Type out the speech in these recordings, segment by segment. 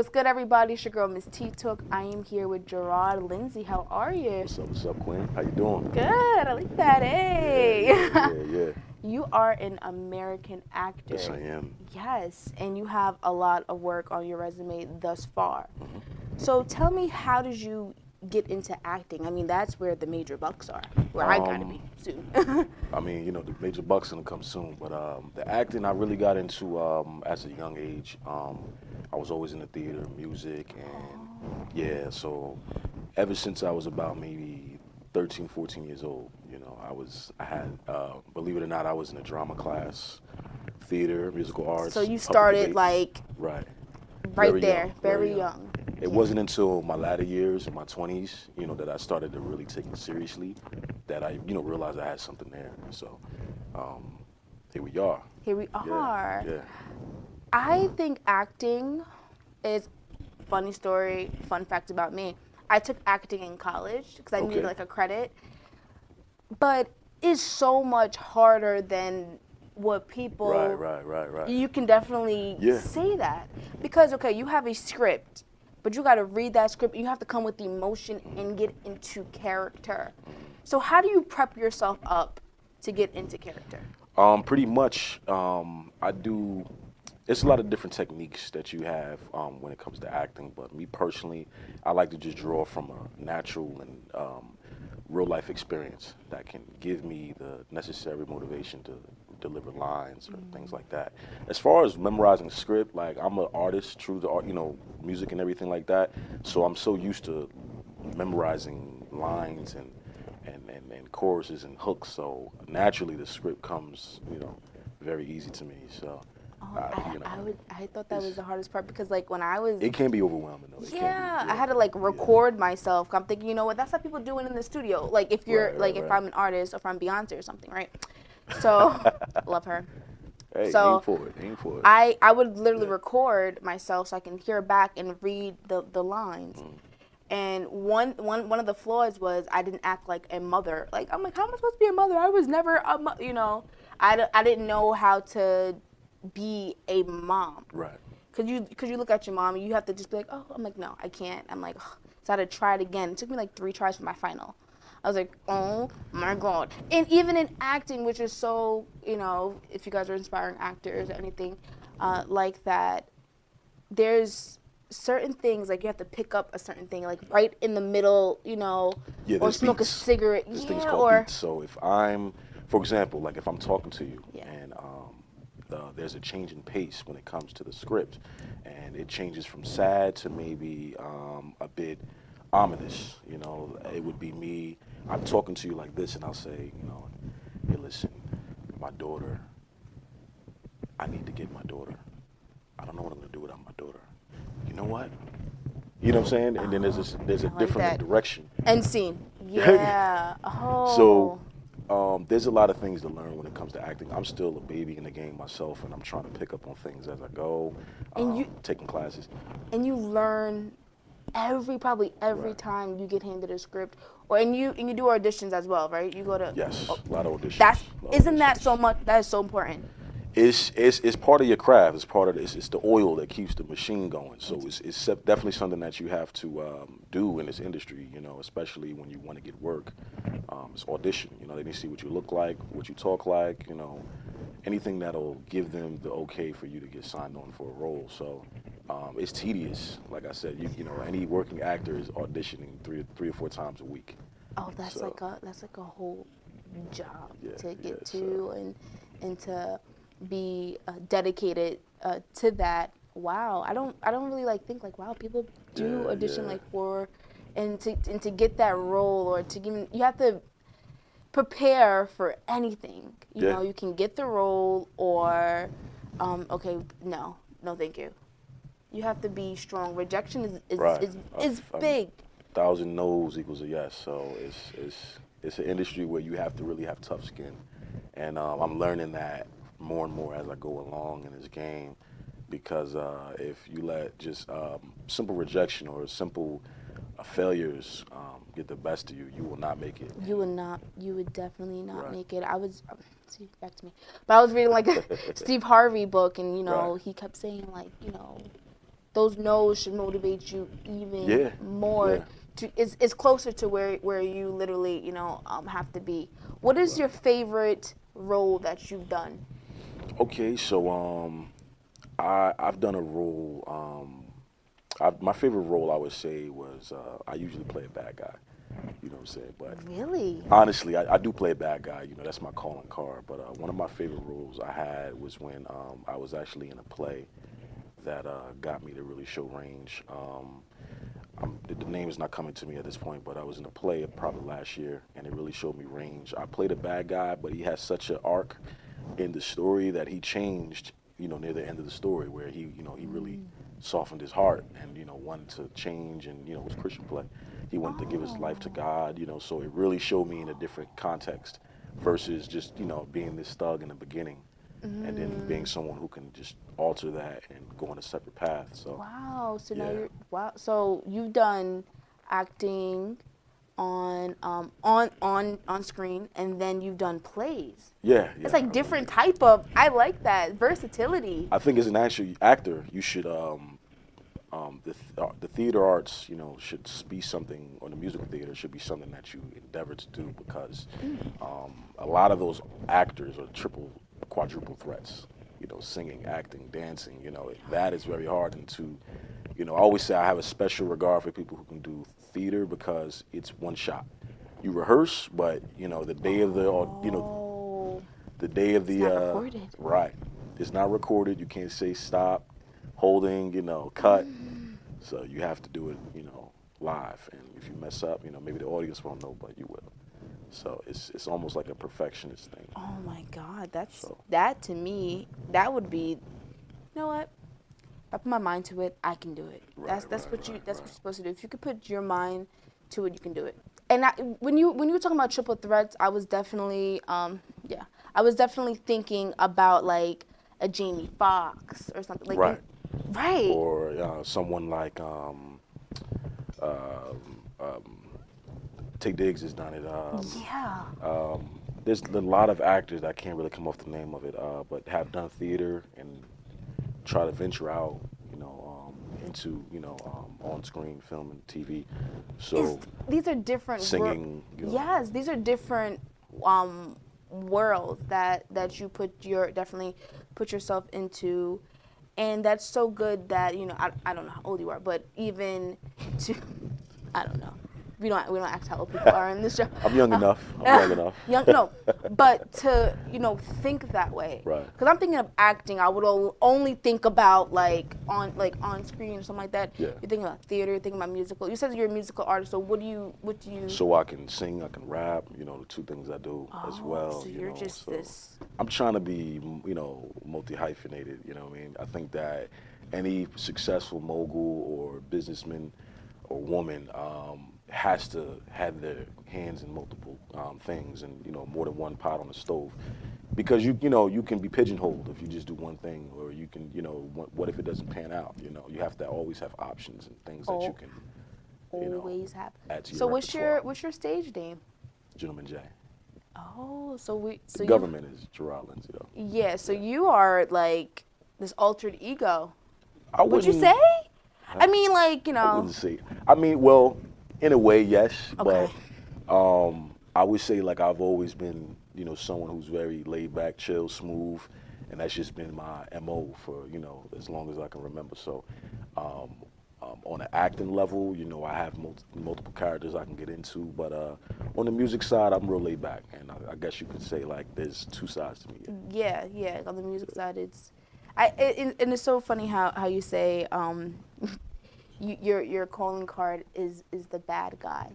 What's good, everybody? It's your girl, Miss T Talk. I am here with Jarod Lindsey. How are you? What's up, Queen? How you doing? Good. I like that. Hey. Yeah. You are an American actor. Yes, I am. Yes, and you have a lot of work on your resume thus far. Mm-hmm. So tell me, how did you get into acting? I mean, that's where the major bucks are. Where I gotta be soon. I mean, the major bucks gonna come soon, but the acting I really got into as a young age. I was always in the theater, music, and yeah. So ever since I was about maybe 13, 14 years old, I had, believe it or not, I was in a drama class, theater, musical arts. So you public started debate. like Right. right there, very young. It wasn't until my latter years, in my 20s, that I started to really take it seriously, that I, realized I had something there. So, here we are. Here we are. Yeah. I think acting is, funny story, fun fact about me. I took acting in college because I needed like a credit, but it's so much harder than what people. Right. You can definitely say that because you have a script, but you got to read that script. You have to come with the emotion and get into character. So how do you prep yourself up to get into character? Pretty much, I do. It's a lot of different techniques that you have when it comes to acting, but me personally, I like to just draw from a natural and real life experience that can give me the necessary motivation to deliver lines or things like that. As far as memorizing script, like I'm an artist, true to art, music and everything like that. So I'm so used to memorizing lines and choruses and hooks. So naturally the script comes, very easy to me. So. I thought that was the hardest part because like when I was. It can be overwhelming though. I had to like record myself. I'm thinking, you know what? That's how people do it in the studio. Like if you're if I'm an artist or if I'm Beyonce or something, right? So love her. Hey, so aim for it. I would literally record myself so I can hear back and read the lines. And one of the flaws was I didn't act like a mother. Like I'm like, how am I supposed to be a mother? I was never a I didn't know how to be a mom. Right. Cause you look at your mom and you have to just be like, oh, I'm like, no, I can't. I'm like, ugh. So I had to try it again. It took me like 3 tries for my final. I was like, oh my God. And even in acting, which is so, if you guys are inspiring actors or anything like that, there's certain things like you have to pick up a certain thing like right in the middle, or smoke a cigarette. There's things called beats. So if I'm, for example, like if I'm talking to you and there's a change in pace when it comes to the script, and it changes from sad to maybe a bit ominous. It would be me. I'm talking to you like this, and I'll say, hey, listen, my daughter. I need to get my daughter. I don't know what I'm gonna do without my daughter. You know what? You know what I'm saying? And then there's a different direction. End scene. Yeah. So. There's a lot of things to learn when it comes to acting. I'm still a baby in the game myself, and I'm trying to pick up on things as I go, taking classes. And you learn probably every time you get handed a script, and you do auditions as well, right? You go to a lot of auditions. Isn't that so much? That is so important. It's part of your craft. It's part of this. It's the oil that keeps the machine going. So it's definitely something that you have to do in this industry. Especially when you want to get work. It's audition. They need to see what you look like, what you talk like. Anything that'll give them the okay for you to get signed on for a role. So it's tedious. Like I said, any working actor is auditioning three or four times a week. Oh, that's like a whole job to get to and to be dedicated to that. Wow, I don't really think wow, people do audition for and to get that role or to give you have to prepare for anything. You can get the role or no thank you. You have to be strong. Rejection is big. 1,000 no's equals a yes. So it's an industry where you have to really have tough skin, and I'm learning that more and more as I go along in this game, because if you let just simple rejection or simple failures get the best of you, you will not make it. You would definitely not make it. See, back to me. But I was reading like a Steve Harvey book, and he kept saying those no's should motivate you even Yeah, more. yeah. It's closer to where you literally have to be. What is Right. your favorite role that you've done? Okay, so I've done a role. My favorite role I would say was I usually play a bad guy. You know what I'm saying? But Really? honestly, I do play a bad guy. You know, that's my calling card. But one of my favorite roles I had was when I was actually in a play that got me to really show range. The name is not coming to me at this point, but I was in a play probably last year, and it really showed me range. I played a bad guy, but he has such an arc in the story that he changed. You know, near the end of the story, where he really softened his heart and wanted to change, and it was a Christian play. He wanted to give his life to Oh. God. So it really showed me in a different context versus just being this thug in the beginning and then being Mm. someone who can just alter that and go on a separate path. So Wow. So now yeah, you're wow. So you've done acting on screen, and then you've done plays. yeah, It's yeah. like I really different do. type of. I like that versatility. I think as an actual actor, you should the theater arts, should be something, or the musical theater should be something that you endeavor to do because a lot of those actors are triple, quadruple threats. Singing, acting, dancing. That is very hard. And I always say I have a special regard for people who can do theater because it's one shot. You rehearse, but the day of Oh, the day of it's the not recorded. right, it's not recorded. You can't say stop, holding, cut. So you have to do it, live. And if you mess up, maybe the audience won't know, but you will. So it's almost like a perfectionist thing. Oh my God, that's So that to me. That would be. You know what? If I put my mind to it, I can do it. right, That's right, what you right, that's what right. you're supposed to do. If you could put your mind to it, you can do it. And when you were talking about triple threats, I was definitely yeah, I was definitely thinking about like a Jamie Foxx or something like Right. right. Or someone like Tay Diggs has done it. Yeah. There's a lot of actors that I can't really come off the name of it, but have done theater and try to venture out, into on-screen film and TV. Is So these are different singing, yes, these are different worlds that you definitely put yourself into, and that's so good that I don't know how old you are, but even to I don't know, we don't ask how old people are in this show. I'm young Uh, enough. I'm young enough. young no, but to think that way. Right. Because I'm thinking of acting, I would only think about on screen or something like that. Yeah. You're thinking about theater, you're thinking about musical. You said you're a musical artist, so what do you? So I can sing, I can rap, the two things I do as Oh, well, so you're just So this. I'm trying to be, multi-hyphenated, you know what I mean? I think that any successful mogul or businessman or woman has to have their hands in multiple things and, more than one pot on the stove. Because you can be pigeonholed if you just do one thing, or you can, what if it doesn't pan out? You have to always have options and things that you Oh, can, always have. add to your So what's your repertoire. what's your stage name? Gentleman J. Oh, so we The so you government is Jarod Lindsey, though. yeah, so Yeah. you are like this altered ego. I Would you say? wouldn't. I mean, like I wouldn't say. I mean, well, in a way, yes, okay. but I would say like I've always been, someone who's very laid back, chill, smooth, and that's just been my MO for as long as I can remember. So, on an acting level, I have multiple characters I can get into, but on the music side, I'm real laid back, and I guess you could say like there's two sides to me. Yeah, yeah. On the music side, and it's so funny how you say your calling card is the bad guy.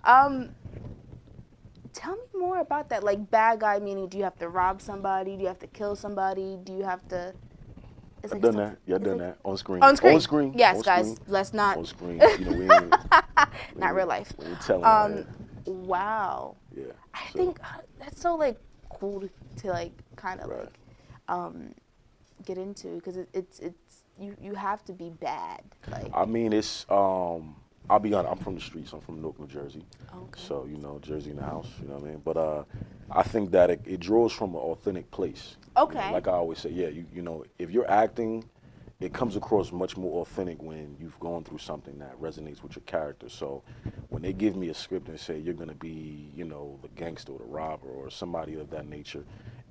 Um, tell me more about that. Like bad guy meaning, do you have to rob somebody? Do you have to kill somebody? Do you have to? It's I've like done stuff. that. Yeah, I've It's done like that on screen. on screen. On screen. Yes, On guys. screen. Let's not. On screen. We Not real ain't, life. we ain't telling out here. Wow. Yeah. I So, think that's so like cool to like kind of right. like get into because it's you have to be bad like I mean, it's I'll be honest. I'm from the streets. I'm from Newark, New Jersey. okay. So Jersey in the house. You know what I mean. But I think that it draws from an authentic place. Okay. Like I always say, yeah. If you're acting, it comes across much more authentic when you've gone through something that resonates with your character. So when they give me a script and say you're gonna be, you know, the gangster or the robber or somebody of that nature,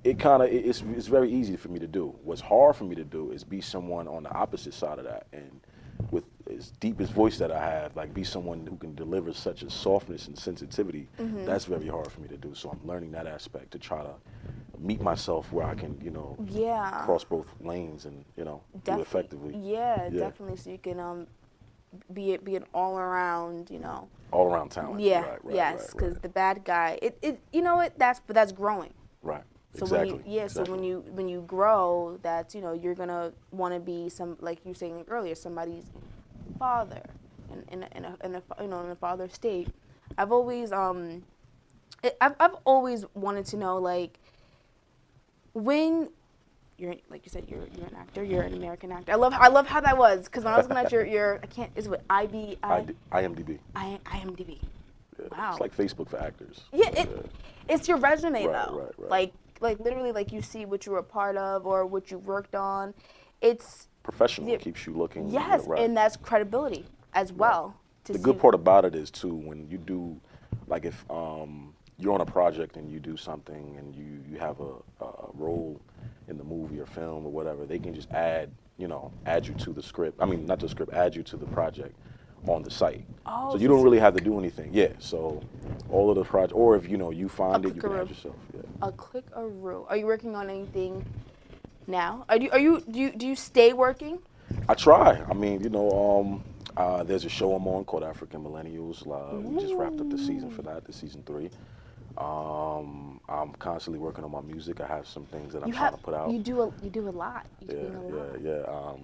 it kind of it's very easy for me to do. What's hard for me to do is be someone on the opposite side of that, and with as deep as voice that I have, like be someone who can deliver such a softness and sensitivity. That's very hard for me to do. So I'm learning that aspect to try to meet myself where I can, you know, Yeah. cross both lanes and, you know, do it effectively. Yeah, definitely. So you can be an all around, you know. All around talent. Yeah. Right, right, Yes, because right, the bad guy, it you know what, that's growing. right. So Exactly. when you, exactly. so when you grow, that's, you know, you're gonna want to be some, like you were saying earlier, somebody's father, in a you know, in a father state. I've always I've always wanted to know, like, when you're, like you said, you're an actor, you're an American actor. I love how that was, because when I was looking at your I can't, is it what, IMDb. IMDb. Yeah. Wow. It's like Facebook for actors. Yeah, it's your resume Right, though. right, right. Like literally, like you see what you were a part of or what you worked on. It's Professional. yeah, Keeps you looking. yes, Right. and that's credibility as well. To The see, good part about it is too, when you do, like if you're on a project and you do something and you have a role in the movie or film or whatever, they can just add you to the script. I mean, not the script, add you to the project on the site. oh, So you don't really have to do anything. Yeah. So all of the project, or if you find it, you can add yourself. Yeah. a click-a-roo. Are you working on anything now? Do you stay working? I try. I mean, there's a show I'm on called African Millennials. We just wrapped up the season for that, the season 3. I'm constantly working on my music. I have some things that I'm trying to put out. You do a lot. You're doing a lot. Yeah.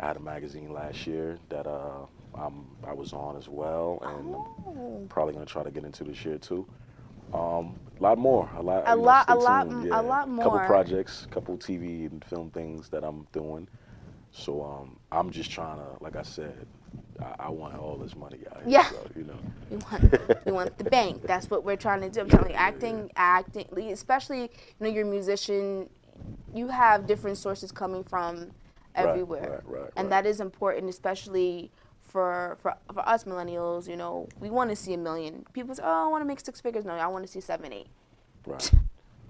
I had a magazine last year that I was on as well, and I'm probably gonna try to get into this year too. A lot more. A lot more. Couple projects, couple TV and film things that I'm doing. So I'm just trying to, like I said, I want all this money out here. Yeah. So, We want the bank. That's what we're trying to do. I'm telling you, acting, especially, you're a musician. You have different sources coming from everywhere, and that is important, especially for us millennials. We want to see 1 million. People say, "Oh, I want to make 6 figures." No, I want to see 7, 8. Right.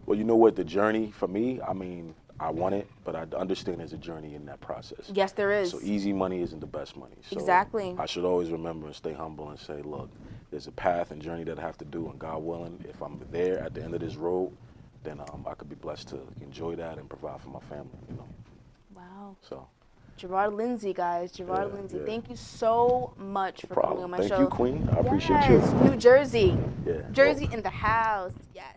Well, you know what? The journey for me, I mean, I want it, but I understand there's a journey in that process. Yes, there is. So easy money isn't the best money. So exactly. I should always remember and stay humble and say, look, there's a path and journey that I have to do, and God willing, if I'm there at the end of this road, then I could be blessed to enjoy that and provide for my family. Wow. So. Jarod Lindsey, guys. Jarod Lindsey. Yeah. Thank you so much for coming on my show. Thank you, Queen. I appreciate you. New Jersey. Yeah. Jersey in the house. Yes.